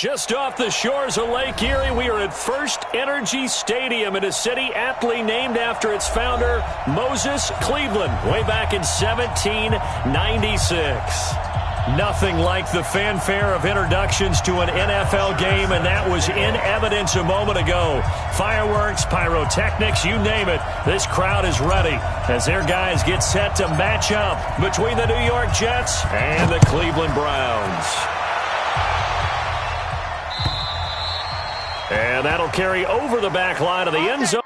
Just off the shores of Lake Erie, we are at First Energy Stadium in a city aptly named after its founder, Moses Cleveland, way back in 1796. Nothing like the fanfare of introductions to an NFL game, and that was in evidence a moment ago. Fireworks, pyrotechnics, you name it. This crowd is ready as their guys get set to match up between the New York Jets and the Cleveland Browns. And that'll carry over the back line of the end zone.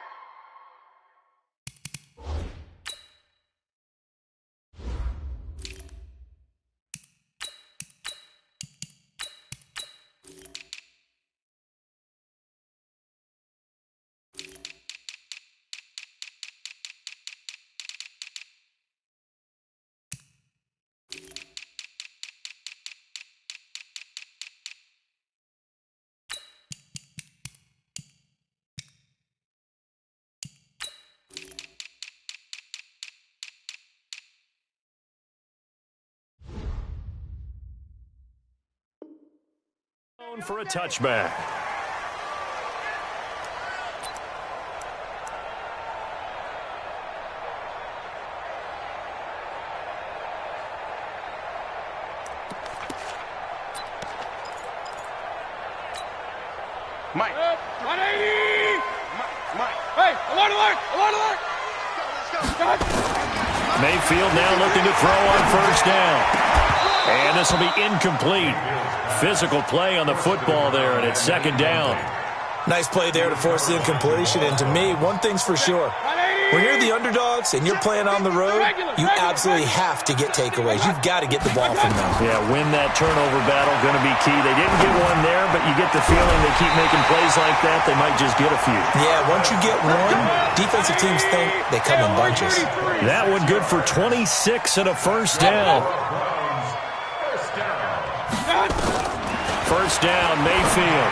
For a touchback. Mike. 180! Mike. Hey, alert, alert, alert, alert! Let's go. Mayfield now looking to throw on first down. And this will be incomplete. Physical play on the football there, and it's second down. Nice play there to force the incompletion. And to me, one thing's for sure. When you're the underdogs and you're playing on the road, you absolutely have to get takeaways. You've got to get the ball from them. Yeah, win that turnover battle, going to be key. They didn't get one there, but you get the feeling they keep making plays like that, they might just get a few. Yeah, once you get one, defensive teams think they come in bunches. That one good for 26 and a first down. First down, Mayfield.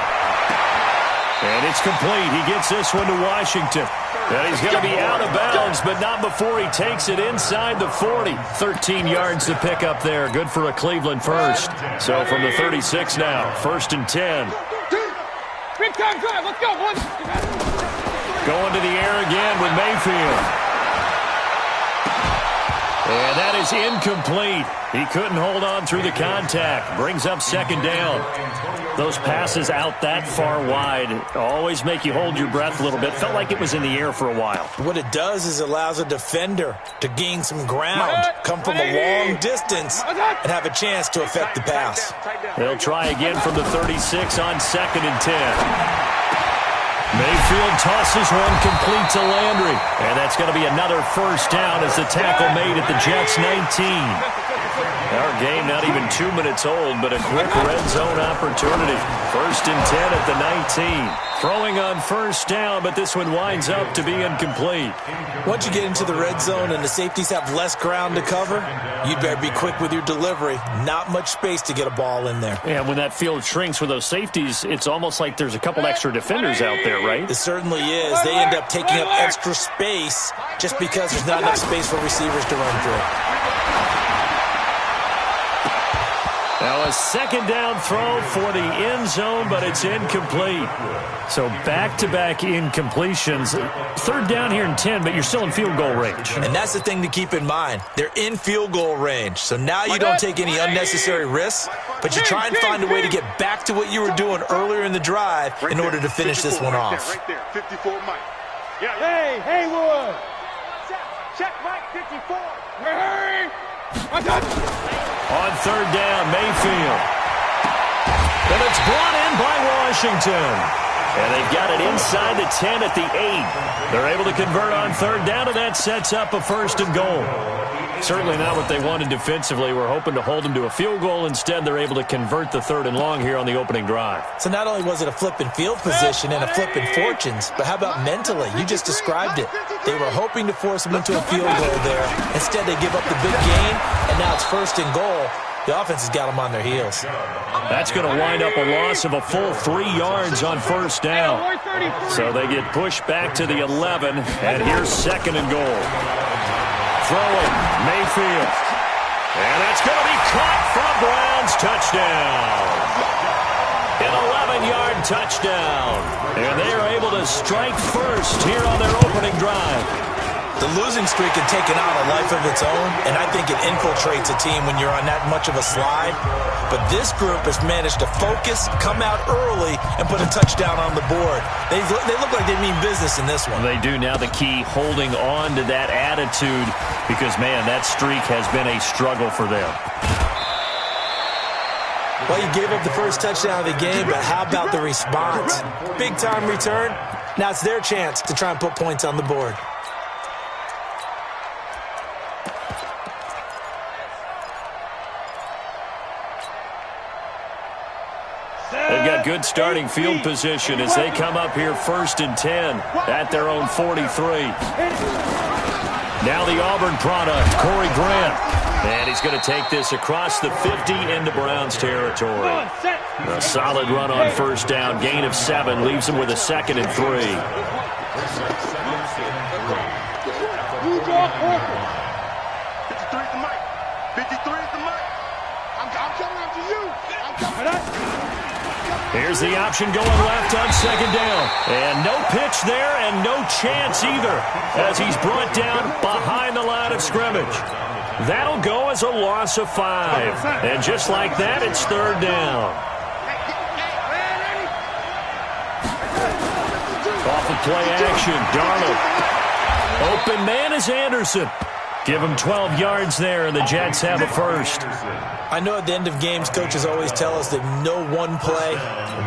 And it's complete. He gets this one to Washington. And he's going to be out of bounds, but not before he takes it inside the 40. 13 yards to pick up there. Good for a Cleveland first. So from the 36 now, first and 10. Big time drive. Let's go, boys. Going to the air again with Mayfield. And that is incomplete. He couldn't hold on through the contact. Brings up second down. Those passes out that far wide always make you hold your breath a little bit. Felt like it was in the air for a while. What it does is allows a defender to gain some ground, come from a long distance, and have a chance to affect the pass. They'll try again from the 36 on second and 10. Mayfield tosses one complete to Landry. And that's going to be another first down as the tackle made at the Jets' 19. Our game not even 2 minutes old, but a quick red zone opportunity. First and 10 at the 19. Throwing on first down, but this one winds up to be incomplete. Once you get into the red zone and the safeties have less ground to cover, you'd better be quick with your delivery. Not much space to get a ball in there. And when that field shrinks with those safeties, it's almost like there's a couple extra defenders out there, right? It certainly is. They end up taking up extra space just because there's not enough space for receivers to run through. Now a second down throw for the end zone, but it's incomplete. So back-to-back incompletions. Third down here and 10, but you're still in field goal range. And that's the thing to keep in mind. They're in field goal range. So now you don't take any unnecessary risks, but you try and find a way to get back to what you were doing earlier in the drive in order to finish this one off. Right there, 54 Mike. Yeah. Hey, Haywood. Check Mike, 54. Hurry. On third down, Mayfield. And it's brought in by Washington. And they've got it inside the 10 at the 8. They're able to convert on third down, and that sets up a first and goal. Certainly not what they wanted defensively. We're hoping to hold them to a field goal. Instead, they're able to convert the third and long here on the opening drive. So not only was it a flip in field position and a flip in fortunes, but how about mentally? You just described it. They were hoping to force them into a field goal there. Instead, they give up the big gain, and now it's first and goal. The offense has got them on their heels. That's going to wind up a loss of a full 3 yards on first down. So they get pushed back to the 11, and here's second and goal. Throwing, Mayfield. And that's going to be caught for a Browns touchdown. An 11-yard touchdown. And they are able to strike first here on their opening drive. The losing streak had taken on a life of its own, and I think it infiltrates a team when you're on that much of a slide. But this group has managed to focus, come out early, and put a touchdown on the board. They look like they mean business in this one. They do. Now the key, holding on to that attitude, because, man, that streak has been a struggle for them. Well, you gave up the first touchdown of the game, but how about the response? Big-time return. Now it's their chance to try and put points on the board. They've got good starting field position as they come up here 1st and 10 at their own 43. Now the Auburn product, Corey Grant. And he's going to take this across the 50 into Browns territory. A solid run on first down. Gain of 7 leaves him with a 2nd and 3. 53 is the mic. 53 is the mic. I'm coming after you. Here's the option going left on 2nd down. And no pitch there and no chance either as he's brought down behind the line of scrimmage. That'll go as a loss of 5. And just like that, it's 3rd down. Off of play action, Darnold. Open man is Anderson. Give him 12 yards there, and the Jets have a first. I know at the end of games, coaches always tell us that no one play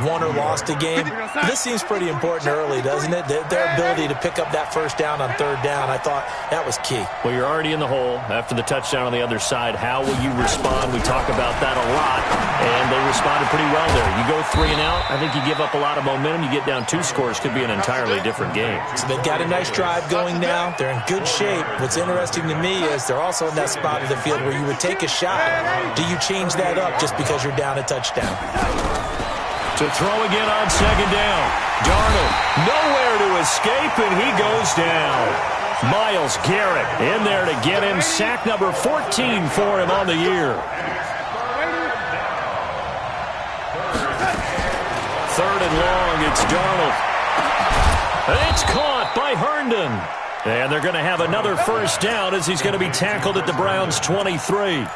won or lost a game. This seems pretty important early, doesn't it? Their ability to pick up that first down on 3rd down, I thought that was key. Well, you're already in the hole after the touchdown on the other side. How will you respond? We talk about that a lot, and they responded pretty well there. You go 3 and out, I think you give up a lot of momentum. You get down 2 scores, could be an entirely different game. So they've got a nice drive going now. They're in good shape. What's interesting to me is they're also in that spot of the field where you would take a shot. Do you change that up just because you're down a touchdown? To throw again on 2nd down. Darnold nowhere to escape, and he goes down. Myles Garrett in there to get him. Sack number 14 for him on the year. 3rd and long, it's Darnold. It's caught by Herndon. And they're going to have another first down as he's going to be tackled at the Browns' 23.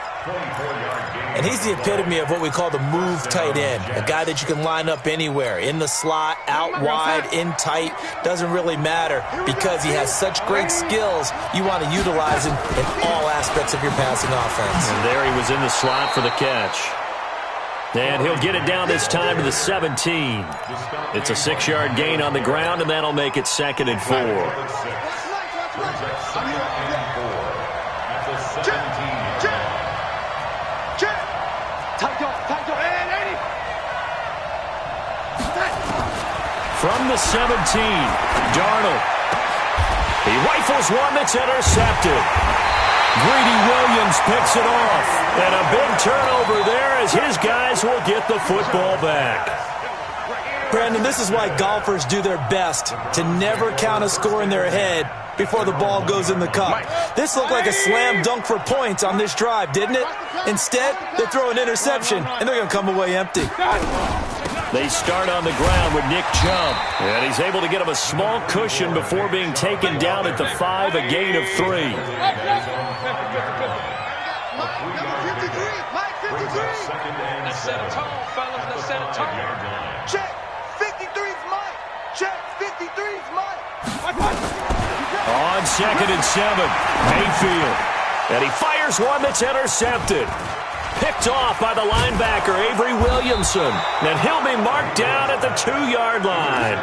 And he's the epitome of what we call the move tight end, a guy that you can line up anywhere, in the slot, out wide, in tight, doesn't really matter because he has such great skills. You want to utilize him in all aspects of your passing offense. And there he was in the slot for the catch. And he'll get it down this time to the 17. It's a 6-yard gain on the ground, and that'll make it 2nd and 4. From the 17, Darnold. He rifles one that's intercepted. Greedy Williams picks it off. And a big turnover there as his guys will get the football back. Brandon, this is why golfers do their best to never count a score in their head before the ball goes in the cup. This looked like a slam dunk for points on this drive, didn't it? Instead, they throw an interception, and they're going to come away empty. They start on the ground with Nick Chubb, and he's able to get him a small cushion before being taken down at the 5, a gain of 3. Let's set a tone, fellas. Let's set a tone. Check. 53's Mike. Check. 53's Mike. On 2nd and 7, Mayfield. And he fires one that's intercepted. Picked off by the linebacker, Avery Williamson. And he'll be marked down at the 2-yard line.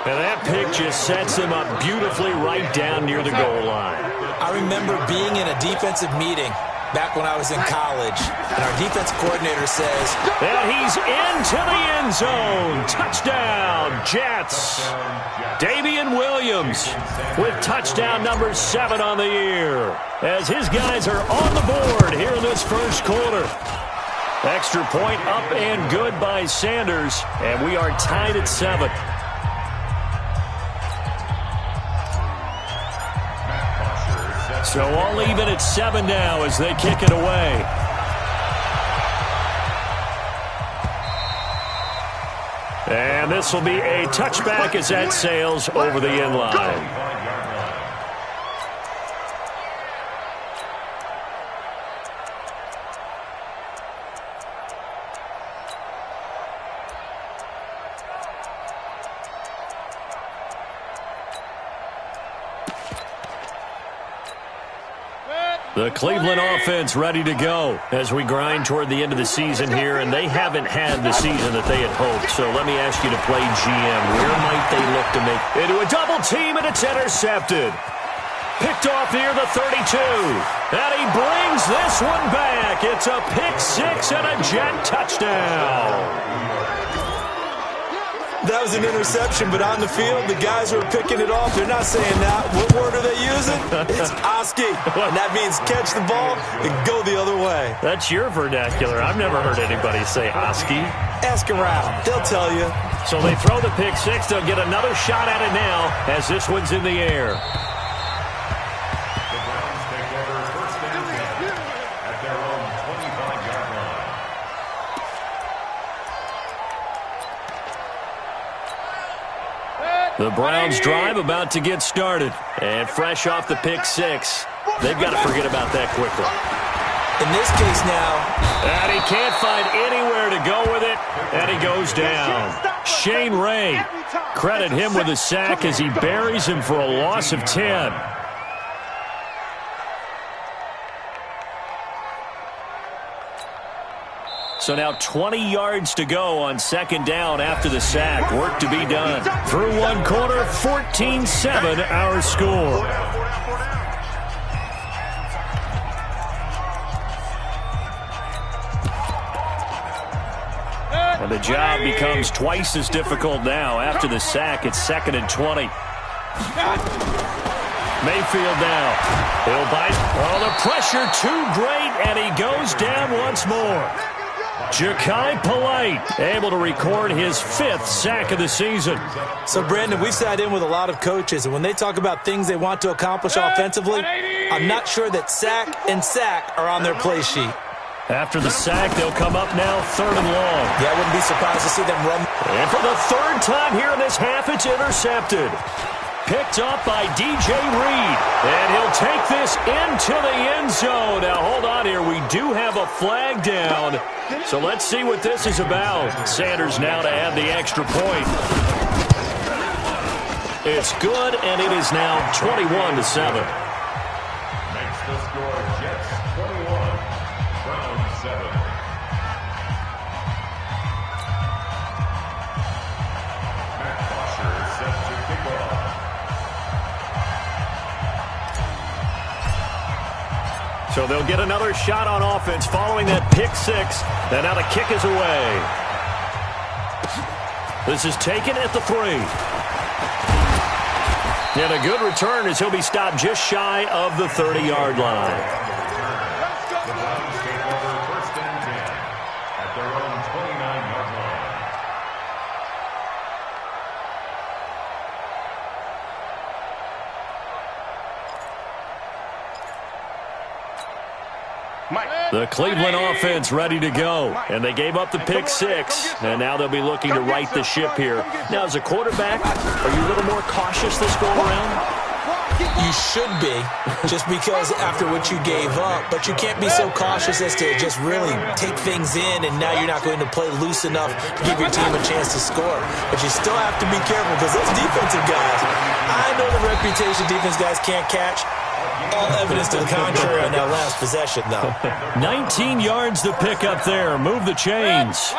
And that pick just sets him up beautifully right down near the goal line. I remember being in a defensive meeting back when I was in college, and our defense coordinator says, and he's into the end zone. Touchdown, Jets. Damian Williams with touchdown number 7 on the year, as his guys are on the board here in this first quarter. Extra point up and good by Sanders, and we are tied at 7. So all even at 7 now as they kick it away. And this will be a touchback as that sails over the end line. The Cleveland offense ready to go as we grind toward the end of the season here, and they haven't had the season that they had hoped. So let me ask you to play GM. Where might they look to make into a double team, and it's intercepted. Picked off near the 32. And he brings this one back. It's a pick six and a Jet touchdown. That was an interception, but on the field, the guys who are picking it off, they're not saying that. What word are they using? It's Oski, and that means catch the ball and go the other way. That's your vernacular. I've never heard anybody say Oski. Ask around. They'll tell you. So they throw the pick six. They'll get another shot at it now as this one's in the air. The Browns drive about to get started. And fresh off the pick six, they've got to forget about that quickly. In this case now. And he can't find anywhere to go with it. And he goes down. Shane Ray, credit him with a sack as he buries him for a loss of 10. So now 20 yards to go on second down after the sack. Work to be done. Through one quarter, 14-7 our score. And the job becomes twice as difficult now. After the sack, it's 2nd and 20. Mayfield now. He'll bite. Oh, the pressure too great, and he goes down once more. Ja'Kai Polite able to record his 5th sack of the season. So, Brandon, we've sat in with a lot of coaches, and when they talk about things they want to accomplish offensively, I'm not sure that sack and sack are on their play sheet. After the sack, they'll come up now 3rd and long. Yeah, I wouldn't be surprised to see them run. And for the 3rd time here in this half, it's intercepted. Picked up by DJ Reed. And he'll take this into the end zone. Now, hold on here. We do have a flag down. So let's see what this is about. Sanders now to add the extra point. It's good, and it is now 21-7. Makes the score Jets 21, Browns 7. Matt Bosher is set to kick off. So they'll get another shot on offense following that pick six. And now the kick is away. This is taken at the 3. And a good return as he'll be stopped just shy of the 30-yard line. The Browns take over 1st and 10 at their own 29-yard line. The Cleveland offense ready to go. And they gave up the pick six. And now they'll be looking to right the ship here. Now, as a quarterback, are you a little more cautious this go around? You should be, just because after what you gave up. But you can't be so cautious as to just really take things in, and now you're not going to play loose enough to give your team a chance to score. But you still have to be careful because those defensive guys, I know the reputation defense guys can't catch. All evidence to the contrary on that last possession, though. 19 yards to pick up there. Move the chains.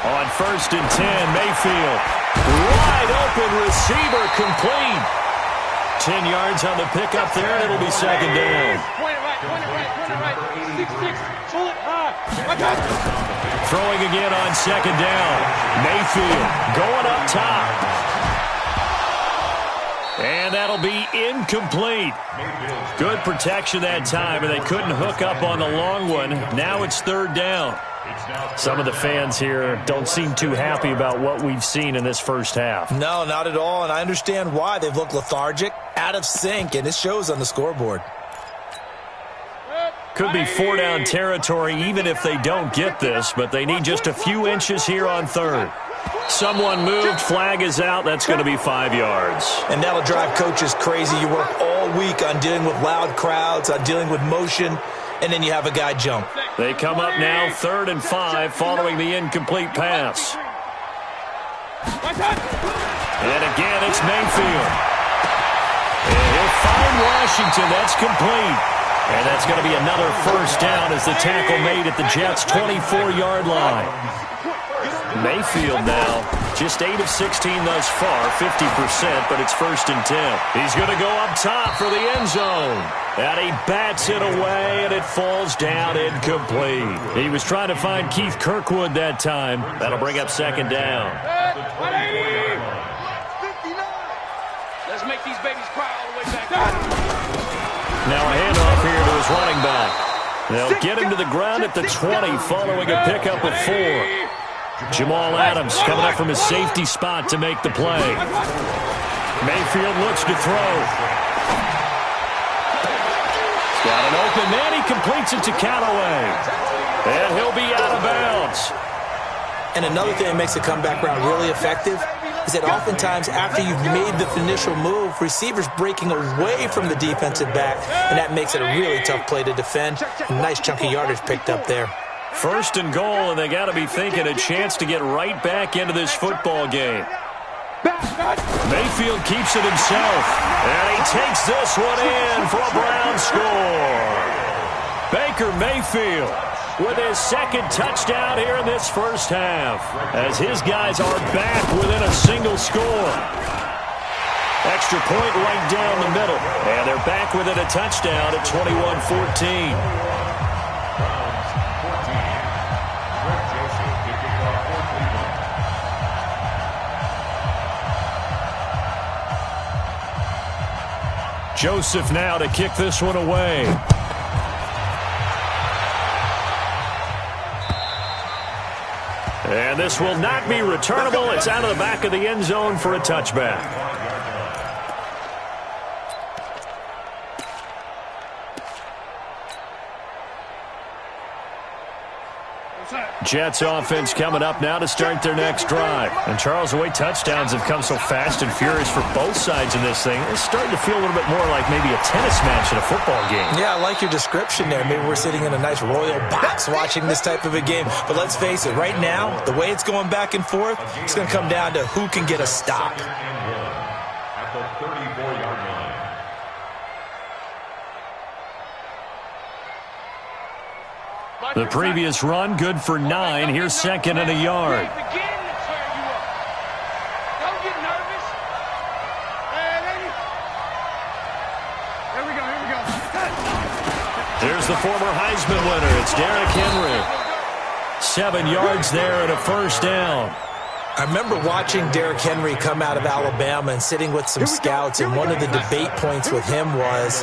On 1st and 10, Mayfield. Wide open receiver complete. 10 yards on the pickup there, and it'll be 2nd down. Point it right. 6-6. Pull it high. Throwing again on 2nd down. Mayfield going up top. And that'll be incomplete. Good protection that time, and they couldn't hook up on the long one. Now it's 3rd down. Some of the fans here don't seem too happy about what we've seen in this first half. No, not at all, and I understand why. They've looked lethargic, out of sync, and it shows on the scoreboard. Could be 4-down territory even if they don't get this, but they need just a few inches here on third. Someone moved, flag is out, that's going to be 5 yards. And that'll drive coaches crazy. You work all week on dealing with loud crowds, on dealing with motion, and then you have a guy jump. They come up now 3rd and 5 following the incomplete pass. And again, it's Mayfield. And he'll find Washington. That's complete. And that's going to be another first down as the tackle made at the Jets' 24-yard line. Mayfield now, just 8 of 16 thus far, 50%, but it's 1st and 10. He's going to go up top for the end zone. And he bats it away, and it falls down incomplete. He was trying to find Keith Kirkwood that time. That'll bring up 2nd down. Let's make these babies cry all the way back. Now a handoff here to his running back. They'll get him to the ground at the 20 following a pickup of 4. Jamal Adams coming up from his safety spot to make the play. Mayfield looks to throw. He's got an open man. He completes it to Callaway. And he'll be out of bounds. And another thing that makes the comeback route really effective is that oftentimes after you've made the initial move, receivers breaking away from the defensive back, and that makes it a really tough play to defend. A nice chunk of yardage picked up there. 1st and goal, and they got to be thinking a chance to get right back into this football game. Mayfield keeps it himself, and he takes this one in for a Brown score. Baker Mayfield with his 2nd touchdown here in this first half, as his guys are back within a single score. Extra point right down the middle, and they're back within a touchdown at 21-14. Joseph now to kick this one away. And this will not be returnable. It's out of the back of the end zone for a touchback. Jets offense coming up now to start their next drive. And Charles, the way touchdowns have come so fast and furious for both sides in this thing, it's starting to feel a little bit more like maybe a tennis match in a football game. Yeah, I like your description there. Maybe we're sitting in a nice royal box watching this type of a game. But let's face it, right now, the way it's going back and forth, it's going to come down to who can get a stop. At the 34-yard line. The previous run, good for 9. Here's 2nd and a yard. Don't get nervous. Hey, lady. Here we go. There's the former Heisman winner. It's Derrick Henry. 7 yards there and a first down. I remember watching Derrick Henry come out of Alabama and sitting with some scouts, and one of the debate points with him was,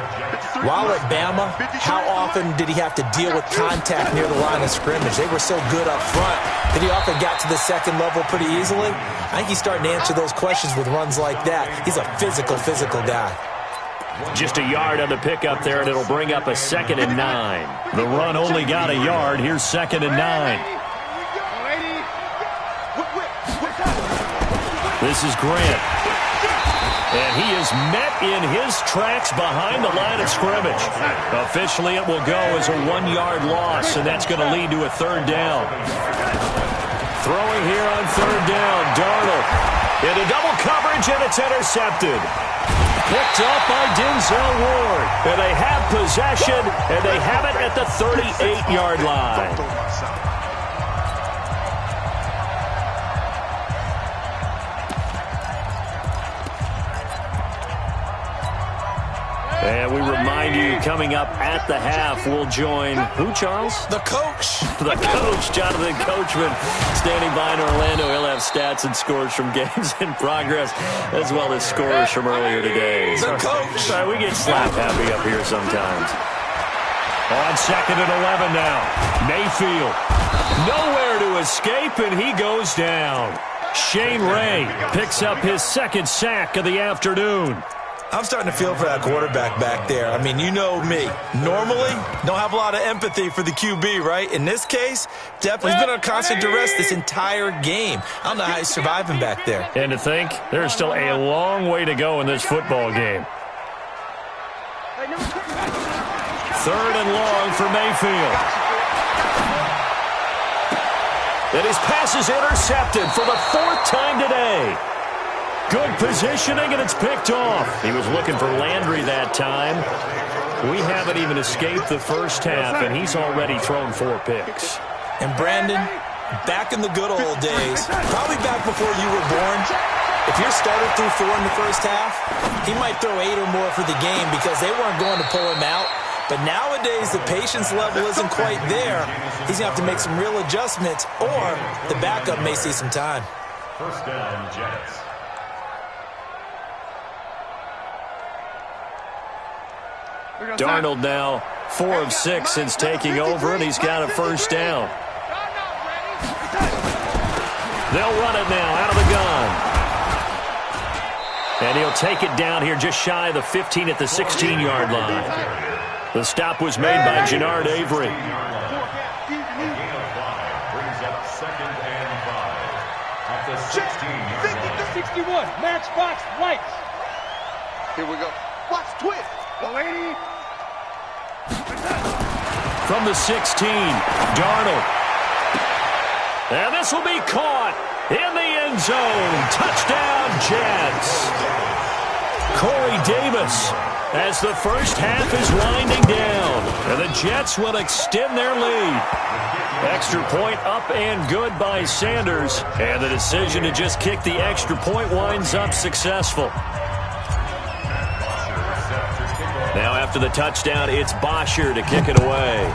while at Bama, how often did he have to deal with contact near the line of scrimmage? They were so good up front that he often got to the second level pretty easily. I think he's starting to answer those questions with runs like that. He's a physical guy. Just a yard on the pickup there, and it'll bring up a 2nd and 9. The run only got a yard. Here's 2nd and 9. This is Grant. And he is met in his tracks behind the line of scrimmage. Officially, it will go as a 1-yard loss, and that's going to lead to a 3rd down. Throwing here on 3rd down, Darnold. Into double coverage, and it's intercepted. Picked up by Denzel Ward. And they have possession, and they have it at the 38-yard line. And we remind you, coming up at the half, we'll join who, Charles? The coach. The coach, Jonathan Coachman, standing by in Orlando. He'll have stats and scores from games in progress, as well as scores from earlier today. The coach. Sorry, we get slap happy up here sometimes. On 2nd and 11 now. Mayfield. Nowhere to escape, and he goes down. Shane Ray picks up his 2nd sack of the afternoon. I'm starting to feel for that quarterback back there. I mean, you know me. Normally, don't have a lot of empathy for the QB, right? In this case, definitely he's been on constant duress this entire game. I don't know how he's surviving back there. And to think, there's still a long way to go in this football game. 3rd and long for Mayfield. And his pass is intercepted for the 4th time today. Good positioning, and it's picked off. He was looking for Landry that time. We haven't even escaped the first half, and he's already thrown 4 picks. And Brandon, back in the good old days, probably back before you were born, if your starter threw 4 in the first half, he might throw 8 or more for the game because they weren't going to pull him out. But nowadays, the patience level isn't quite there. He's going to have to make some real adjustments, or the backup may see some time. First down, Jets. Darnold now 4 of 6 since taking over, and he's got a first down. They'll run it now out of the gun. And he'll take it down here just shy of the 15 at the 16-yard line. The stop was made by Jannard Avery. Brings up 2nd and 5 at the 16-yard line. 61, matchbox, lights. Here we go. Watch twist. Go, lady. From the 16, Darnold. And this will be caught in the end zone. Touchdown, Jets. Corey Davis as the first half is winding down. And the Jets will extend their lead. Extra point up and good by Sanders. And the decision to just kick the extra point winds up successful. Now after the touchdown, it's Bosher to kick it away.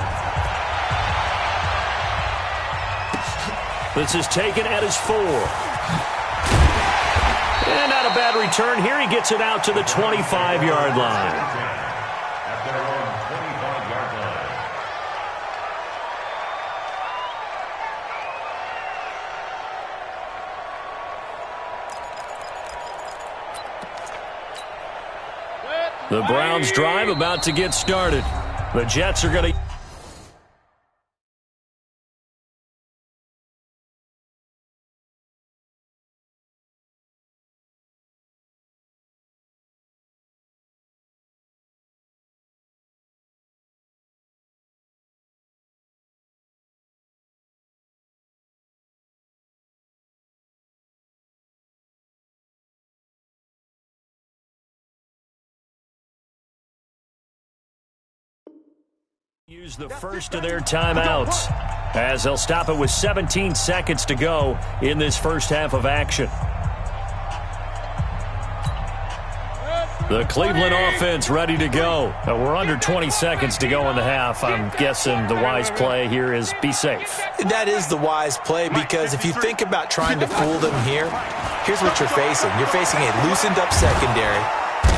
This is taken at his 4. And not a bad return here. He gets it out to the 25-yard line. At their own 25-yard line. The Browns drive about to get started. The Jets are going to... use the first of their timeouts as they'll stop it with 17 seconds to go in this first half of action. The Cleveland offense ready to go. We're under 20 seconds to go in the half. I'm guessing the wise play here is be safe. That is the wise play because if you think about trying to fool them here, here's what you're facing. You're facing a loosened up secondary.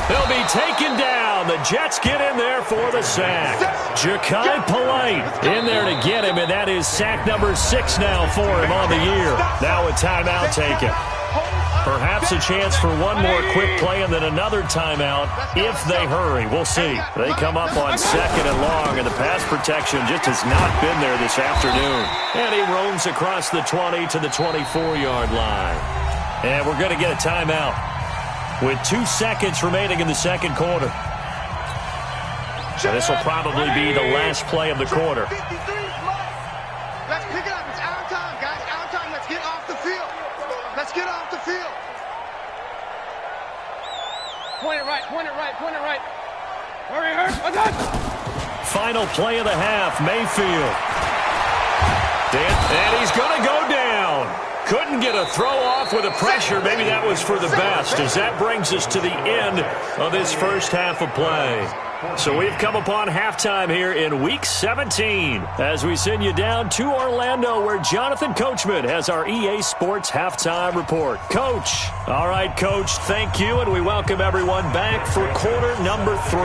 They'll be taken down. The Jets get in there for the sack. Ja'Kai Polite in there to get him, and that is sack number 6 now for him on the year. Now a timeout taken. Perhaps a chance for one more quick play and then another timeout if they hurry. We'll see. They come up on 2nd and long, and the pass protection just has not been there this afternoon. And he roams across the 20 to the 24-yard line. And we're going to get a timeout with 2 seconds remaining in the second quarter. So this will probably be the last play of the quarter. Let's pick it up. It's our time, guys. Our time. Let's get off the field. Let's get off the field. Point it right, point it right, point it right. Hurry, hurry. Oh, God. Final play of the half, Mayfield. And he's going to go down. Couldn't get a throw off with the pressure. Maybe that was for the best, as that brings us to the end of this first half of play. So we've come upon halftime here in Week 17 as we send you down to Orlando, where Jonathan Coachman has our EA Sports Halftime Report. Coach. All right, Coach, thank you, and we welcome everyone back for quarter number 3.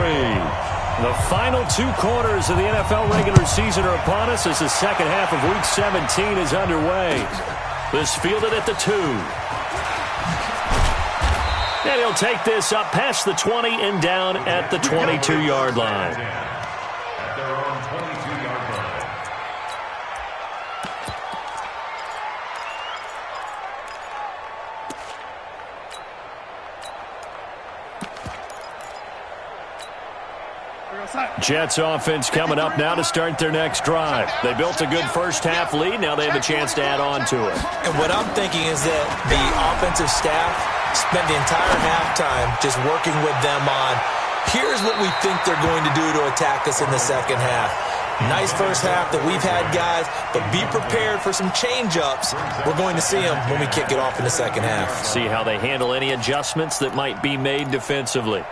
The final 2 quarters of the NFL regular season are upon us as the second half of Week 17 is underway. This fielded at the 2. And he'll take this up past the 20 and down at the 22-yard line. At their own 22-yard line. Jets offense coming up now to start their next drive. They built a good first-half lead. Now they have a chance to add on to it. And what I'm thinking is that the offensive staff spent the entire halftime just working with them on, here's what we think they're going to do to attack us in the second half. Nice first half that we've had, guys, but be prepared for some change-ups. We're going to see them when we kick it off in the second half. See how they handle any adjustments that might be made defensively.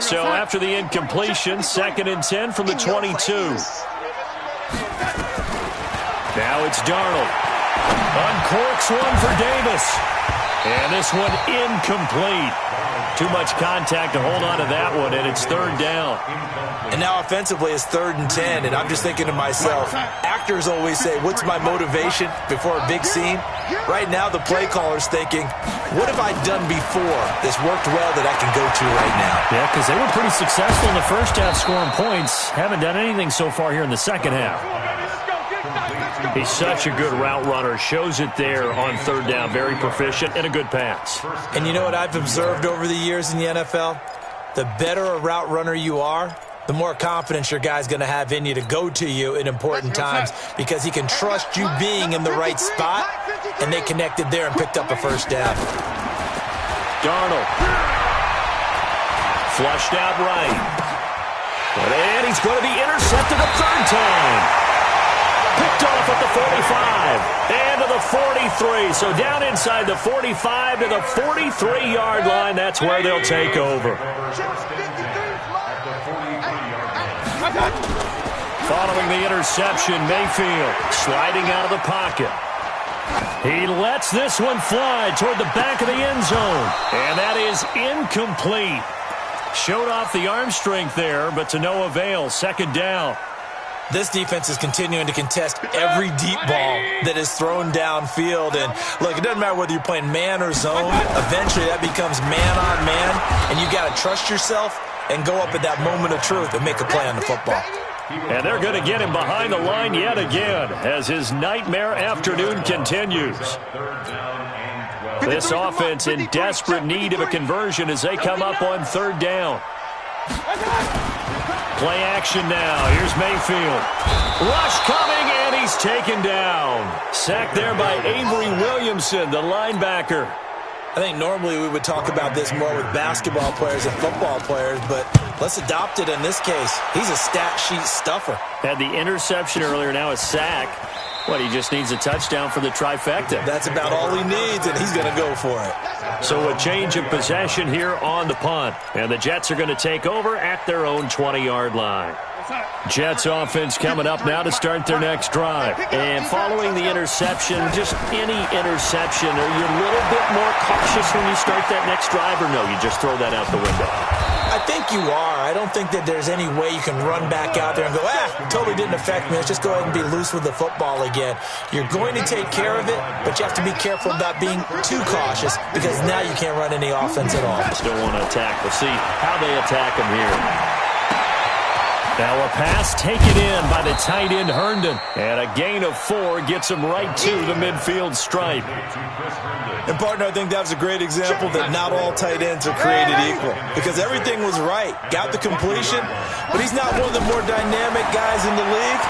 So after the incompletion, 2nd and 10 from the 22. Now it's Darnold. Uncorks one for Davis. And this one incomplete. Too much contact to hold on to that one, and it's 3rd down. And now offensively it's 3rd and 10, and I'm just thinking to myself, actors always say, what's my motivation before a big scene? Right now the play caller's thinking, what have I done before that's worked well that I can go to right now? Yeah, because they were pretty successful in the first half scoring points. Haven't done anything so far here in the second half. He's such a good route runner. Shows it there on 3rd down. Very proficient and a good pass. And you know what I've observed over the years in the NFL? The better a route runner you are, the more confidence your guy's going to have in you to go to you in important times because he can trust you being in the right spot, and they connected there and picked up a first down. Darnold. Flushed out right. And he's going to be intercepted a 3rd time. Picked off at the 45 and to the 43. So down inside the 45 to the 43-yard line. That's where they'll take over. Following the interception, Mayfield sliding out of the pocket. He lets this one fly toward the back of the end zone. And that is incomplete. Showed off the arm strength there, but to no avail. 2nd down. This defense is continuing to contest every deep ball that is thrown downfield. And, look, it doesn't matter whether you're playing man or zone. Eventually that becomes man-on-man, and you got to trust yourself and go up at that moment of truth and make a play on the football. And they're going to get him behind the line yet again as his nightmare afternoon continues. This offense in desperate need of a conversion as they come up on 3rd down. Play action now. Here's Mayfield. Rush coming, and he's taken down. Sacked there by Avery Williamson, the linebacker. I think normally we would talk about this more with basketball players and football players, but let's adopt it in this case. He's a stat sheet stuffer. Had the interception earlier, now a sack. What, he just needs a touchdown for the trifecta. That's about all he needs, and he's going to go for it. So a change of possession here on the punt. And the Jets are going to take over at their own 20-yard line. Jets offense coming up now to start their next drive. And following the interception, just any interception, are you a little bit more cautious when you start that next drive, or no, you just throw that out the window? I think you are. I don't think that there's any way you can run back out there and go, totally didn't affect me. Let's just go ahead and be loose with the football again. You're going to take care of it, but you have to be careful about being too cautious because now you can't run any offense at all. Still want to attack. We'll see how they attack him here. Now a pass taken in by the tight end Herndon. And a gain of 4 gets him right to the midfield stripe. And, partner, I think that was a great example that not all tight ends are created equal because everything was right. Got the completion, but he's not one of the more dynamic guys in the league.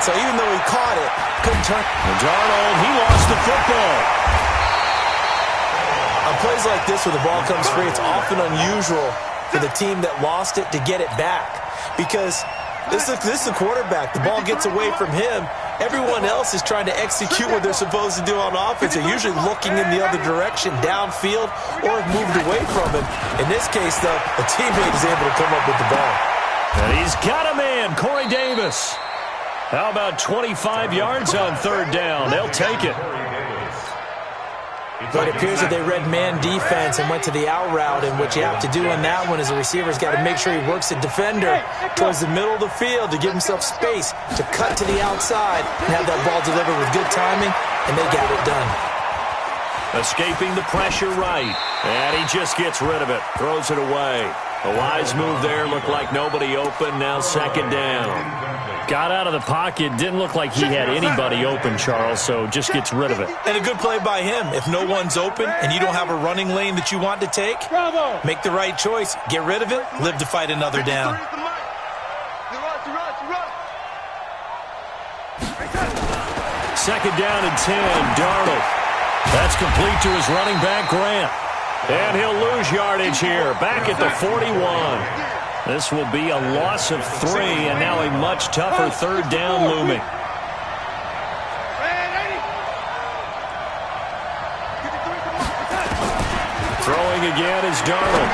So even though he caught it, couldn't turn. And Darnold, he lost the football. On plays like this where the ball comes free, it's often unusual for the team that lost it to get it back because this is a quarterback. The ball gets away from him. Everyone else is trying to execute what they're supposed to do on offense. They're usually looking in the other direction, downfield, or have moved away from him. In this case, though, a teammate is able to come up with the ball. And he's got a man, Corey Davis. How about 25 yards on 3rd down? They'll take it. But it appears that they read man defense and went to the out route, and what you have to do on that one is the receiver's got to make sure he works the defender towards the middle of the field to give himself space to cut to the outside and have that ball delivered with good timing, and they got it done. Escaping the pressure right, and he just gets rid of it, throws it away. A wise move there, looked like nobody open, now second down. Got out of the pocket, didn't look like he had anybody open, Charles, so just gets rid of it. And a good play by him. If no one's open and you don't have a running lane that you want to take, make the right choice. Get rid of it, live to fight another down. Second down and 10, Darnold. That's complete to his running back, Grant. And he'll lose yardage here, back at the 41. This will be a loss of 3, and now a much tougher third down looming. Throwing again is Darnold.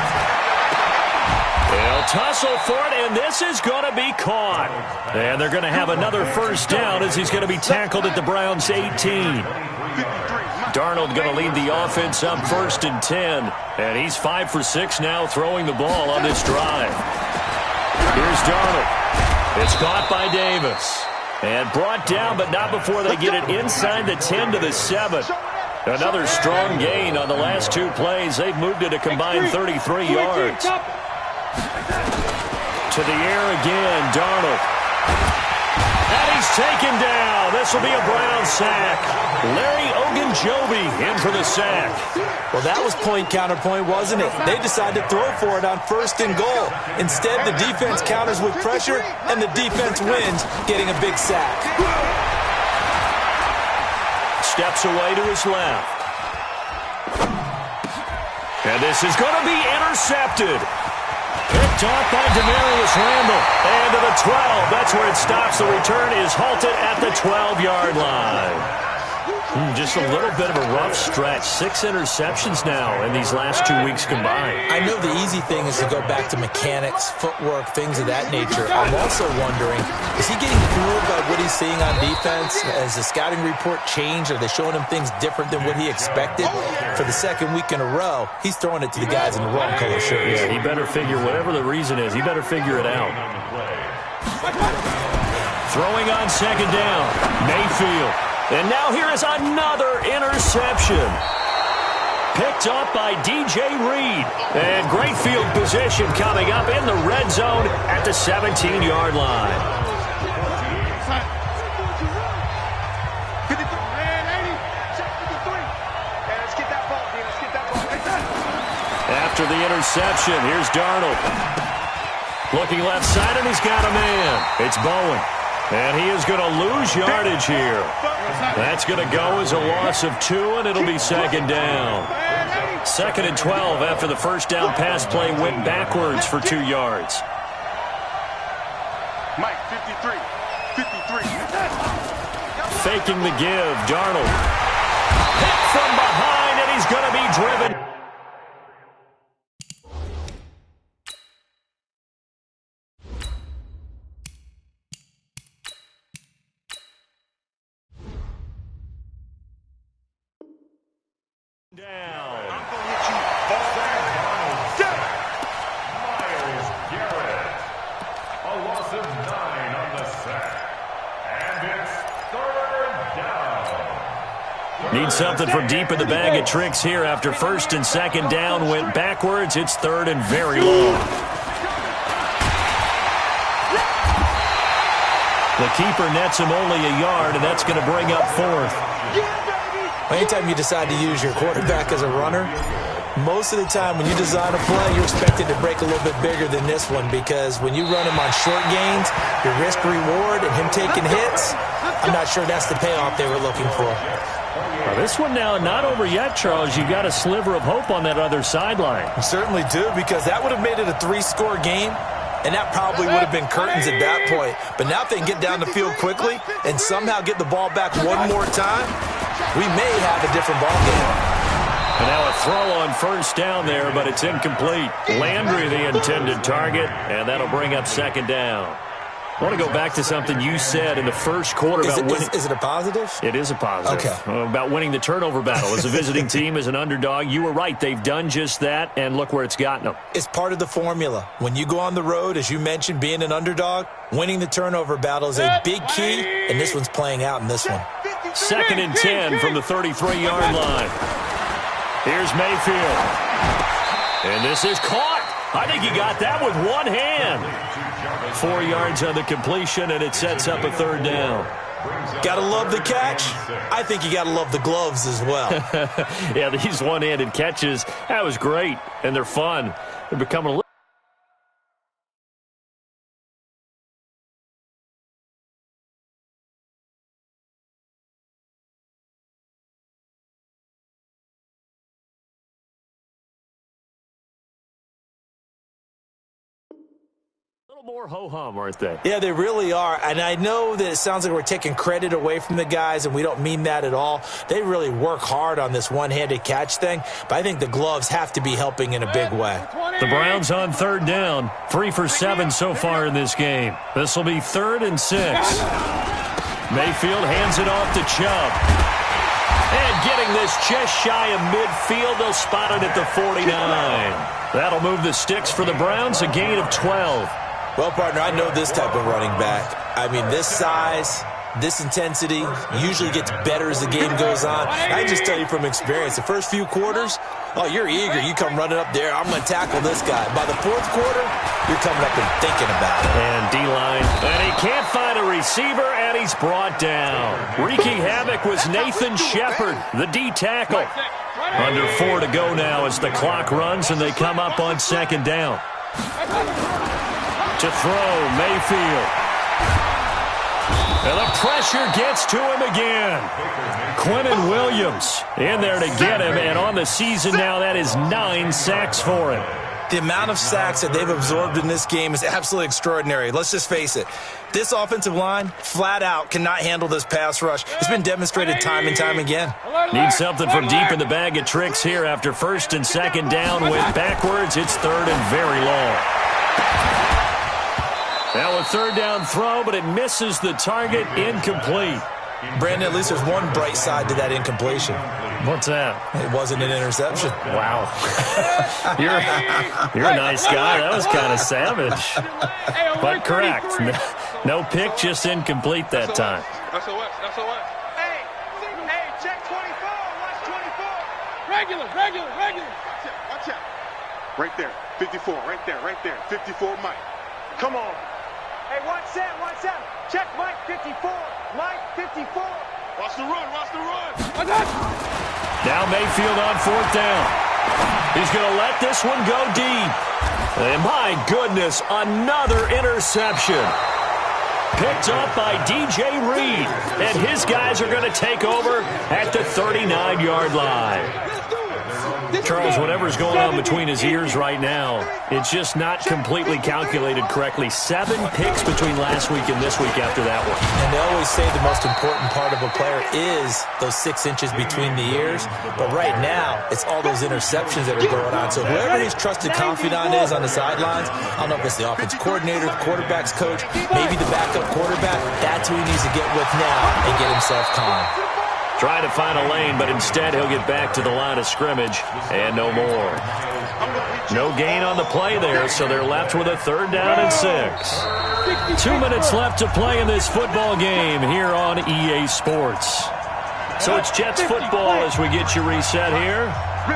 They'll tussle for it, and this is going to be caught. And they're going to have another first down as he's going to be tackled at the Browns' 18. Darnold going to lead the offense up first and 10. And he's 5 for 6 now throwing the ball on this drive. Here's Darnold. It's caught by Davis. And brought down, but not before they get it inside the 10 to the 7. Another strong gain on the last 2 plays. They've moved it a combined 33 yards. To the air again, Darnold. And he's taken down. This will be a Brown sack. Larry Ogunjobi in for the sack. Well, that was point counterpoint, wasn't it? They decided to throw for it on first and goal. Instead, the defense counters with pressure, and the defense wins, getting a big sack. Steps away to his left. And this is going to be intercepted. Picked off by Demarius Randall. And to the 12. That's where it stops. The return is halted at the 12-yard line. Just a little bit of a rough stretch. 6 interceptions now in these last 2 weeks combined. I know the easy thing is to go back to mechanics, footwork, things of that nature. I'm also wondering, is he getting fooled by what he's seeing on defense? Has the scouting report changed? Are they showing him things different than what he expected? For the second week in a row, he's throwing it to the guys in the wrong color shirts. Yeah, he better figure, whatever the reason is, he better figure it out. Throwing on second down, Mayfield. And now here is another interception. Picked up by DJ Reed. And great field position coming up in the red zone at the 17-yard line. After the interception, here's Darnold. Looking left side, and he's got a man. It's Bowen. And he is going to lose yardage here. That's going to go as a loss of 2, and it'll be second down. Second and 12 after the first down pass play went backwards for 2 yards. Mike, 53. Faking the give, Darnold. Hit from behind, and he's going to be driven. Need something from deep in the bag of tricks here after first and second down went backwards. It's third and very long. The keeper nets him only a yard, and that's going to bring up fourth. Anytime you decide to use your quarterback as a runner, most of the time when you design a play, you're expected to break a little bit bigger than this one, because when you run him on short gains, your risk-reward and him taking hits, I'm not sure that's the payoff they were looking for. Well, this one now not over yet, Charles. You've got a sliver of hope on that other sideline. You certainly do, because that would have made it a 3-score game, and that probably would have been curtains at that point. But now if they can get down the field quickly and somehow get the ball back one more time, we may have a different ball game. And now a throw on first down there, but it's incomplete. Landry the intended target, and that'll bring up second down. I want to go back to something you said in the first quarter about winning. Is it a positive? It is a positive. Okay. About winning the turnover battle. As a visiting team, as an underdog, you were right. They've done just that, and look where it's gotten them. It's part of the formula. When you go on the road, as you mentioned, being an underdog, winning the turnover battle is a big key, and this one's playing out in this one. 2nd and 10 from the 33-yard line. Here's Mayfield. And this is caught. I think he got that with one hand. 4 yards on the completion, and it sets up a 3rd down. Got to love the catch. I think you got to love the gloves as well. Yeah, these one-handed catches, that was great, and they're fun. They're becoming a little... more ho-hum, aren't they? Yeah, they really are. And I know that it sounds like we're taking credit away from the guys, and we don't mean that at all. They really work hard on this one-handed catch thing, but I think the gloves have to be helping in a big way. The Browns on 3rd down. 3 for 7 so far in this game. This will be 3rd and 6. Mayfield hands it off to Chubb. And getting this just shy of midfield, they'll spot it at the 49. That'll move the sticks for the Browns, a gain of 12. Well, partner, I know this type of running back. I mean, this size, this intensity usually gets better as the game goes on. I can just tell you from experience, the first few quarters, oh, you're eager. You come running up there, I'm going to tackle this guy. By the 4th quarter, you're coming up and thinking about it. And D-line, and he can't find a receiver, and he's brought down. Wreaking havoc was Nathan Shepard, the D tackle. Under 4 to go now as the clock runs, and they come up on 2nd down. To throw, Mayfield. And the pressure gets to him again. Quinnen Williams in there to get him, and on the season now, that is 9 sacks for him. The amount of sacks that they've absorbed in this game is absolutely extraordinary. Let's just face it. This offensive line, flat out, cannot handle this pass rush. It's been demonstrated time and time again. Need something from deep in the bag of tricks here after 1st and 2nd down. Went backwards. It's 3rd and very long. Now a 3rd down throw, but it misses the target. Incomplete. Brandon, at least there's one bright side to that incompletion. What's that? It wasn't an interception. Wow. You're a nice guy. That was kind of savage. But correct. No pick, just incomplete that time. That's a what? Hey, check 24. Watch 24. Regular. Watch out. Right there. 54. Right there. 54, Mike. Come on. Hey, watch that. Check Mike 54. Mike 54. Watch the run. Now Mayfield on 4th down. He's going to let this one go deep. And my goodness, another interception. Picked up by DJ Reed. And his guys are going to take over at the 39-yard line. Charles, whatever's going on between his ears right now, it's just not completely calculated correctly. 7 picks between last week and this week after that one. And they always say the most important part of a player is those 6 inches between the ears. But right now, it's all those interceptions that are going on. So whoever his trusted confidant is on the sidelines, I don't know if it's the offensive coordinator, the quarterback's coach, maybe the backup quarterback, that's who he needs to get with now and get himself calm. Trying to find a lane, but instead he'll get back to the line of scrimmage, and no more. No gain on the play there, so they're left with a 3rd down and 6. 2 minutes left to play in this football game here on EA Sports. So it's Jets football as we get you reset here.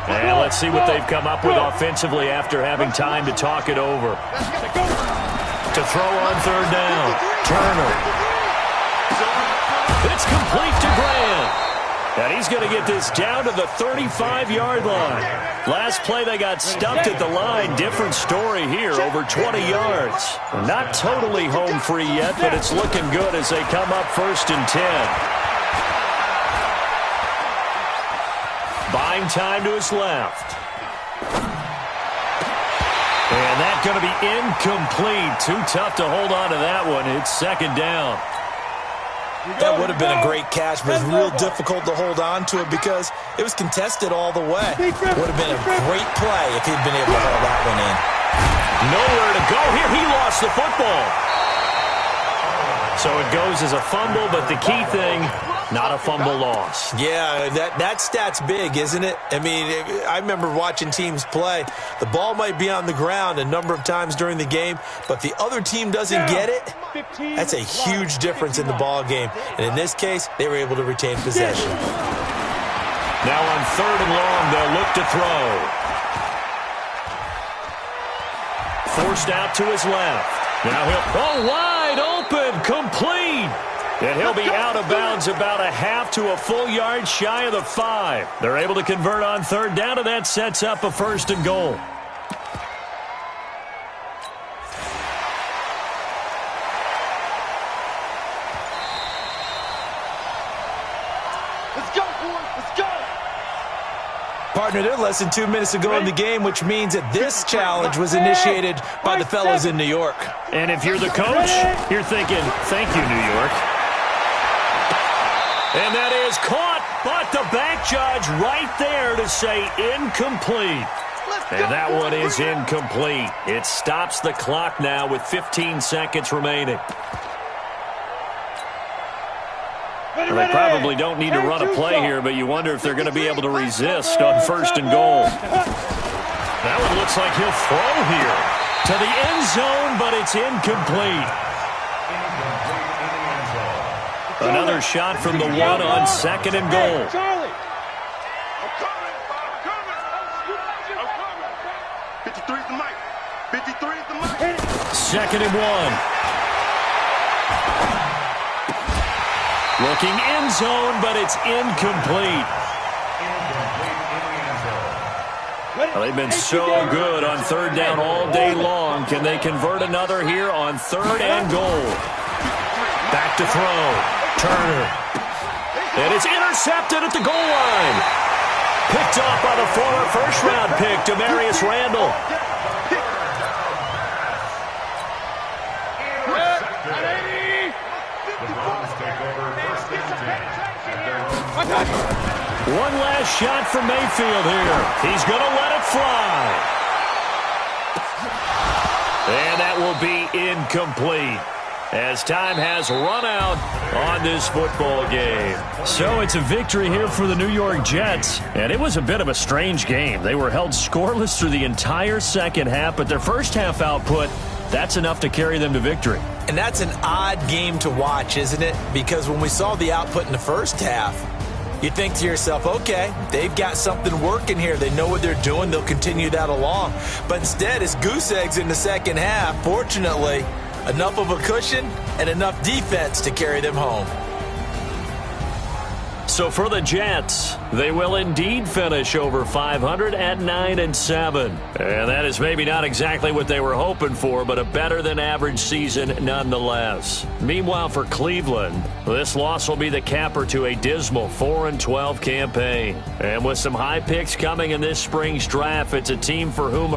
And let's see what they've come up with offensively after having time to talk it over. To throw on 3rd down, Turner. It's complete to Graham. And he's going to get this down to the 35-yard line. Last play, they got stumped at the line. Different story here, over 20 yards. Not totally home free yet, but it's looking good as they come up 1st and 10. Buying time to his left. And that's going to be incomplete. Too tough to hold on to that one. It's 2nd down. That would have been a great catch, but it's real difficult to hold on to it because it was contested all the way. Would have been a great play if he'd been able to hold that one in. Nowhere to go here. He lost the football. So it goes as a fumble, but the key thing, not a fumble loss. Yeah, that stat's big, isn't it? I mean, I remember watching teams play. The ball might be on the ground a number of times during the game, but the other team doesn't get it. That's a huge difference in the ball game. And in this case, they were able to retain possession. Now on 3rd and long, they'll look to throw. Forced out to his left. Now he'll, wide open, complete. And he'll be out of bounds about a half to a full yard shy of the 5. They're able to convert on 3rd down, and that sets up a 1st and goal. Let's go, boys. Let's go. Partner, they're less than 2 minutes to go in the game, which means that this challenge was initiated by the fellas in New York. And if you're the coach, you're thinking, thank you, New York. And that is caught, but the back judge right there to say incomplete. And that one is incomplete. It stops the clock now with 15 seconds remaining. Well, they probably don't need to run a play here, but you wonder if they're going to be able to resist on 1st and goal. That one looks like he'll throw here to the end zone, but it's incomplete. Another shot from the 1 on 2nd and goal. Charlie. I'm coming. 53's the mic. 53's the mic. 2nd and 1. Looking end zone, but it's incomplete. Well, they've been so good on 3rd down all day long. Can they convert another here on 3rd and goal? Back to throw. Turner. And it's intercepted at the goal line. Picked off by the former first-round pick, Demarius Randall. One last shot for Mayfield here. He's going to let it fly. And that will be incomplete, as time has run out on this football game. So it's a victory here for the New York Jets, and it was a bit of a strange game. They were held scoreless through the entire second half, but their first half output, that's enough to carry them to victory. And that's an odd game to watch, isn't it? Because when we saw the output in the first half, you think to yourself, okay, they've got something working here. They know what they're doing. They'll continue that along. But instead, it's goose eggs in the second half. Fortunately, enough of a cushion and enough defense to carry them home. So for the Jets, they will indeed finish over 500 at 9-7. And that is maybe not exactly what they were hoping for, but a better than average season nonetheless. Meanwhile, for Cleveland, this loss will be the capper to a dismal 4-12 campaign. And with some high picks coming in this spring's draft, it's a team for whom